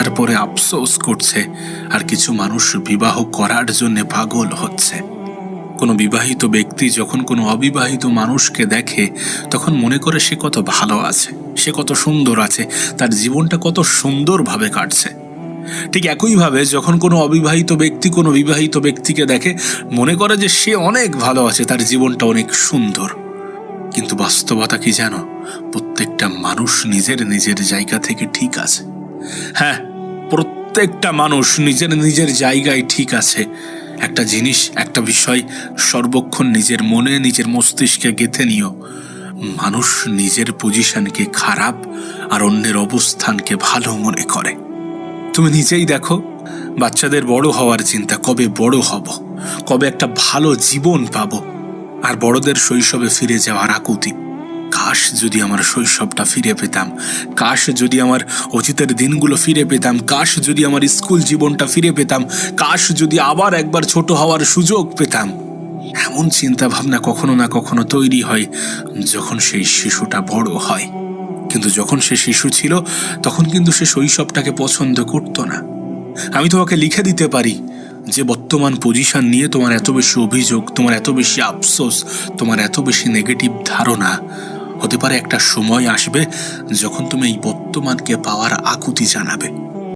তারপরে আফসোস করছে, আর কিছু মানুষ বিবাহ করার জন্য পাগল হচ্ছে। কোনো বিবাহিত ব্যক্তি যখন কোনো অবিবাহিত মানুষকে দেখে তখন মনে করে সে কত ভালো আছে, সে কত সুন্দর আছে, তার জীবনটা কত সুন্দরভাবে কাটছে। ঠিক একইভাবে যখন কোনো অবিবাহিত ব্যক্তি কোনো বিবাহিত ব্যক্তিকে দেখে মনে করে যে সে অনেক ভালো আছে, তার জীবনটা অনেক সুন্দর। কিন্তু বাস্তবতা কি জানো? প্রত্যেকটা মানুষ নিজের নিজের জায়গা থেকে ঠিক আছে। হ্যাঁ, প্রত্যেকটা মানুষ নিজের নিজের জায়গায় ঠিক আছে। একটা জিনিস, একটা বিষয় সর্বক্ষণ নিজের মনে, নিজের মস্তিষ্কে গেঁথে নিও, মানুষ নিজের পজিশনকে খারাপ আর অন্যের অবস্থানকে ভালো মনে করে। তুমি নিজেই দেখো, বাচ্চাদের বড় হওয়ার চিন্তা, কবে বড় হব, কবে একটা ভালো জীবন পাবো, আর বড়দের শৈশবে ফিরে যাওয়ার আকুতি। কাশ যদি আমার শৈশবটা ফিরে পেতাম, কাশ যদি আমার অতীতের দিনগুলো ফিরে পেতাম, কাশ যদি আমার স্কুল জীবনটা ফিরে পেতাম, কাশ যদি আবার একবার ছোট হওয়ার সুযোগ পেতাম। এমন চিন্তা ভাবনা কখনো না কখনো তৈরি হয় যখন সেই শিশুটা বড় হয়। কিন্তু যখন সে শিশু ছিল তখন কিন্তু সে শৈশবটাকে পছন্দ করতো না। আমি তোমাকে লিখে দিতে পারি যে বর্তমান পজিশন নিয়ে তোমার এত বেশি অভিযোগ, তোমার এত বেশি আফসোস, তোমার এত বেশি নেগেটিভ ধারণা, হতে পারে একটা সময় আসবে যখন তুমি এই বর্তমানকে পাওয়ার আকুতি জানাবে।